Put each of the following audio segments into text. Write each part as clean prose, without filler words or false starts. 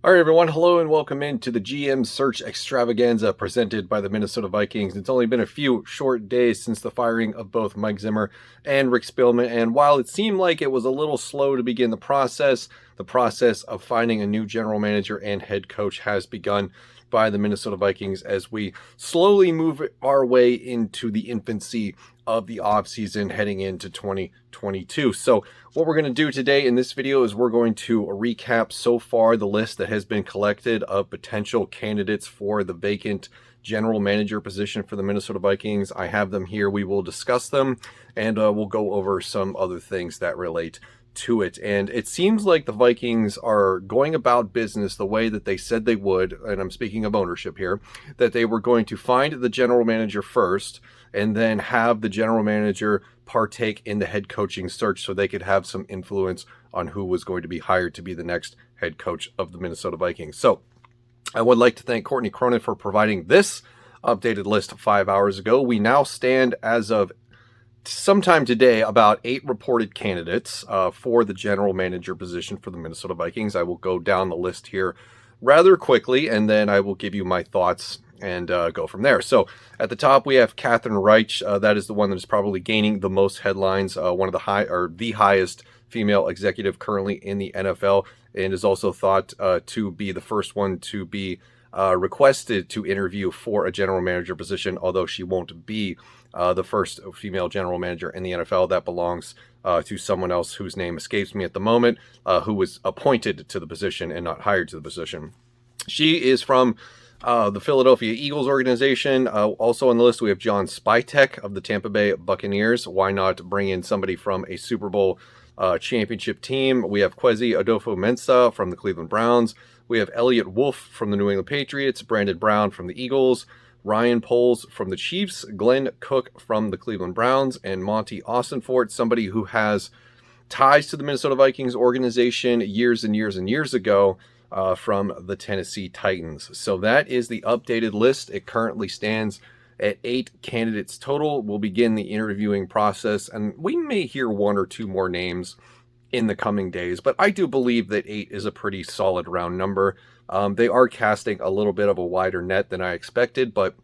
All right, everyone. Hello and welcome into the GM Search Extravaganza presented by the Minnesota Vikings. It's only been a few short days since the firing of both Mike Zimmer and Rick Spielman. And while it seemed like it was a little slow to begin the process of finding a new general manager and head coach has begun by the Minnesota Vikings as we slowly move our way into the infancy of the offseason heading into 2022. So what we're going to do today in this video is we're going to recap so far the list that has been collected of potential candidates for the vacant general manager position for the Minnesota Vikings. I have them here. We will discuss them and we'll go over some other things that relate to it. And it seems like the Vikings are going about business the way that they said they would, and I'm speaking of ownership here, that they were going to find the general manager first and then have the general manager partake in the head coaching search so they could have some influence on who was going to be hired to be the next head coach of the Minnesota Vikings. So I would like to thank Courtney Cronin for providing this updated list 5 hours ago. We now stand as of sometime today about 8 reported candidates for the general manager position for the Minnesota Vikings. I will go down the list here rather quickly, and then I will give you my thoughts and go from there. So at the top we have Catherine Reich. That is the one that is probably gaining the most headlines. One of the highest female executive currently in the NFL, and is also thought to be the first one to be requested to interview for a general manager position, although she won't be the first female general manager in the NFL. That belongs to someone else whose name escapes me at the moment, who was appointed to the position and not hired to the position. She is from the Philadelphia Eagles organization. Also on the list, we have John Spytek of the Tampa Bay Buccaneers. Why not bring in somebody from a Super Bowl championship team? We have Kwesi Adofo-Mensah from the Cleveland Browns. We have Elliott Wolf from the New England Patriots, Brandon Brown from the Eagles, Ryan Poles from the Chiefs, Glenn Cook from the Cleveland Browns, and Monty Austinfort, somebody who has ties to the Minnesota Vikings organization years and years and years ago from the Tennessee Titans. So that is the updated list. It currently stands at 8 candidates total. We'll begin the interviewing process, and we may hear 1 or 2 more names in the coming days, but I do believe that 8 is a pretty solid round number. They are casting a little bit of a wider net than I expected, but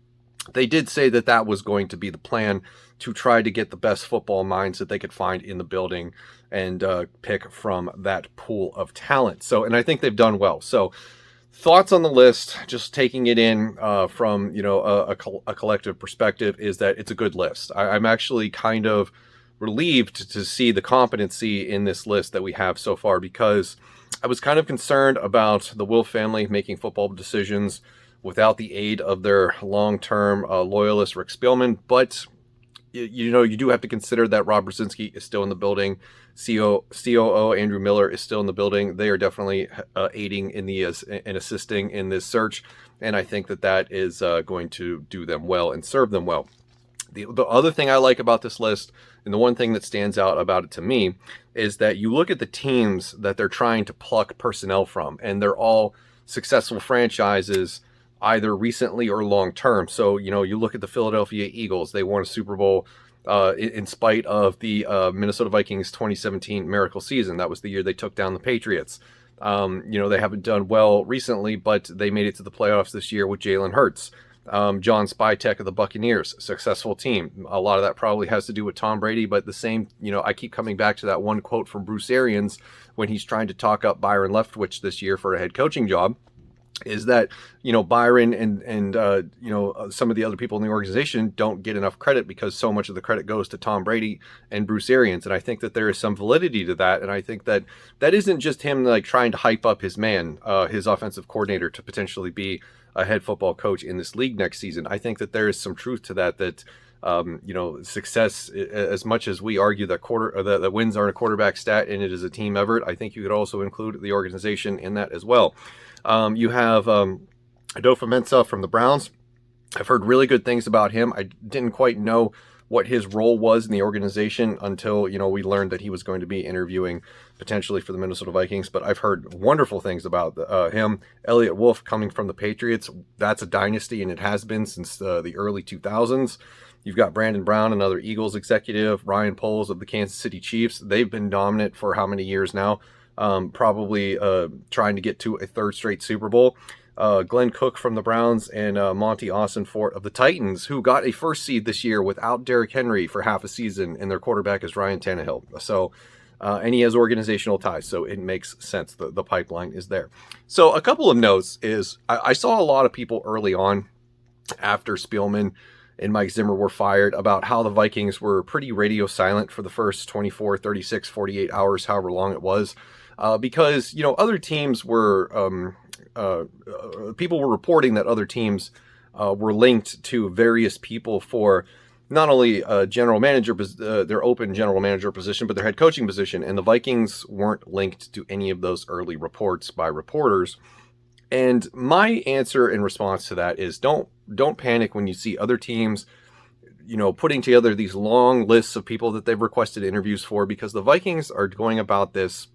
they did say that that was going to be the plan, to try to get the best football minds that they could find in the building and pick from that pool of talent. So, and I think they've done well. So thoughts on the list, just taking it in from, a collective perspective, is that it's a good list. I'm actually kind of relieved to see the competency in this list that we have so far, because I was kind of concerned about the Wolf family making football decisions without the aid of their long-term loyalist Rick Spielman. But you do have to consider that Rob Brzezinski is still in the building. COO Andrew Miller is still in the building. They are definitely aiding in and assisting in this search, and I think that is going to do them well and serve them well. The other thing I like about this list, and the one thing that stands out about it to me, is that you look at the teams that they're trying to pluck personnel from, and they're all successful franchises, either recently or long term. So, you look at the Philadelphia Eagles. They won a Super Bowl in spite of the Minnesota Vikings 2017 miracle season. That was the year they took down the Patriots. They haven't done well recently, but they made it to the playoffs this year with Jalen Hurts. John Spytek of the Buccaneers, successful team. A lot of that probably has to do with Tom Brady, but the same, I keep coming back to that one quote from Bruce Arians when he's trying to talk up Byron Leftwich this year for a head coaching job, is that, Byron and some of the other people in the organization don't get enough credit because so much of the credit goes to Tom Brady and Bruce Arians. And I think that there is some validity to that. And I think that isn't just him trying to hype up his man, his offensive coordinator, to potentially be a head football coach in this league next season. I think that there is some truth to that success, as much as we argue that wins aren't a quarterback stat and it is a team effort, I think you could also include the organization in that as well. You have Adofo-Mensah from the Browns. I've heard really good things about him. I didn't quite know what his role was in the organization until, we learned that he was going to be interviewing potentially for the Minnesota Vikings, but I've heard wonderful things about him. Elliott Wolf coming from the Patriots. That's a dynasty, and it has been since the early 2000s. You've got Brandon Brown, another Eagles executive, Ryan Poles of the Kansas City Chiefs. They've been dominant for how many years now? probably trying to get to a third straight Super Bowl. Glenn Cook from the Browns and Monty Ossenfort of the Titans, who got a first seed this year without Derrick Henry for half a season, and their quarterback is Ryan Tannehill. So, and he has organizational ties, so it makes sense. The pipeline is there. So a couple of notes is I saw a lot of people early on after Spielman and Mike Zimmer were fired about how the Vikings were pretty radio silent for the first 24, 36, 48 hours, however long it was, because, other teams were... people were reporting that other teams were linked to various people for not only general manager, their open general manager position, but their head coaching position. And the Vikings weren't linked to any of those early reports by reporters. And my answer in response to that is don't panic when you see other teams, putting together these long lists of people that they've requested interviews for, because the Vikings are going about this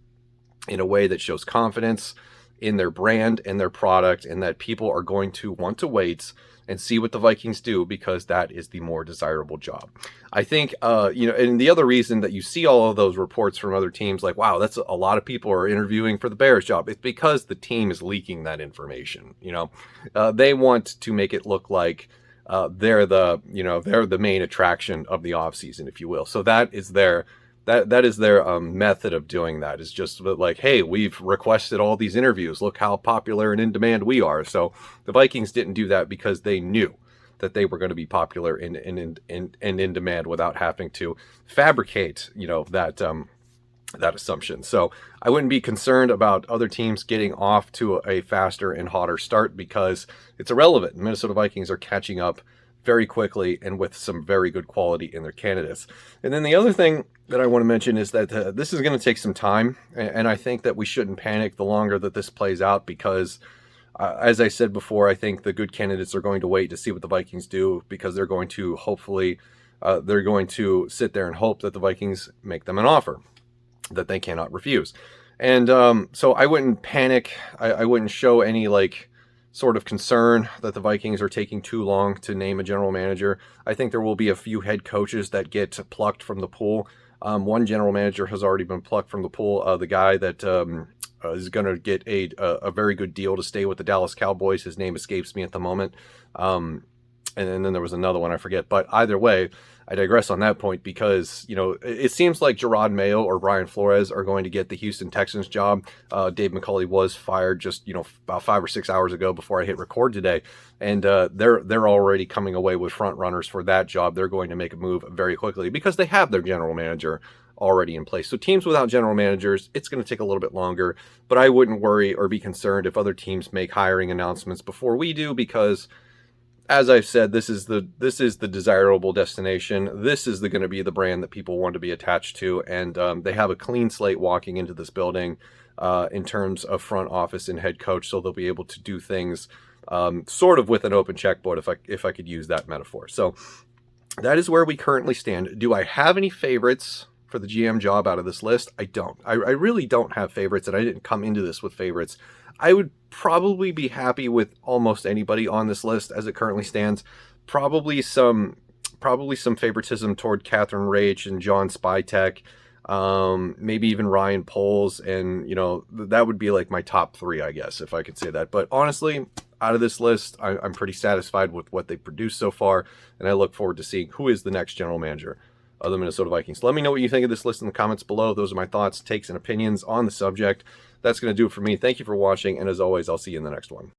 in a way that shows confidence in their brand and their product, and that people are going to want to wait and see what the Vikings do, because that is the more desirable job. I think, and the other reason that you see all of those reports from other teams, like, wow, that's a lot of people are interviewing for the Bears job. It's because the team is leaking that information. They want to make it look like they're the main attraction of the offseason, if you will. So that is their method of doing that, is just like, hey, we've requested all these interviews. Look how popular and in demand we are. So the Vikings didn't do that because they knew that they were going to be popular and in demand without having to fabricate, that assumption. So I wouldn't be concerned about other teams getting off to a faster and hotter start, because it's irrelevant. The Minnesota Vikings are catching up very quickly and with some very good quality in their candidates. And then the other thing that I want to mention is that this is going to take some time, and I think that we shouldn't panic the longer that this plays out, because as I said before, I think the good candidates are going to wait to see what the Vikings do, because they're going to sit there and hope that the Vikings make them an offer that they cannot refuse. And so I wouldn't panic. I wouldn't show any sort of concern that the Vikings are taking too long to name a general manager. I think there will be a few head coaches that get plucked from the pool. One general manager has already been plucked from the pool. The guy that is going to get a very good deal to stay with the Dallas Cowboys. His name escapes me at the moment. And then there was another one I forget. But either way, I digress on that point, because, it seems like Gerard Mayo or Brian Flores are going to get the Houston Texans job. Dave McCulley was fired just, about 5 or 6 hours ago before I hit record today. And they're already coming away with front runners for that job. They're going to make a move very quickly because they have their general manager already in place. So teams without general managers, it's going to take a little bit longer, but I wouldn't worry or be concerned if other teams make hiring announcements before we do, because as I've said, this is the desirable destination. This is going to be the brand that people want to be attached to, and they have a clean slate walking into this building in terms of front office and head coach, so they'll be able to do things sort of with an open checkbook, if I could use that metaphor. So that is where we currently stand. Do I have any favorites for the GM job out of this list? I don't. I really don't have favorites, and I didn't come into this with favorites. I would probably be happy with almost anybody on this list as it currently stands. Probably some favoritism toward Catherine Reich and John Spytek, maybe even Ryan Poles, and that would be like my top 3, I guess, if I could say that. But honestly, out of this list, I'm pretty satisfied with what they've produced so far, and I look forward to seeing who is the next general manager of the Minnesota Vikings. Let me know what you think of this list in the comments below. Those are my thoughts, takes, and opinions on the subject. That's going to do it for me. Thank you for watching, and as always, I'll see you in the next one.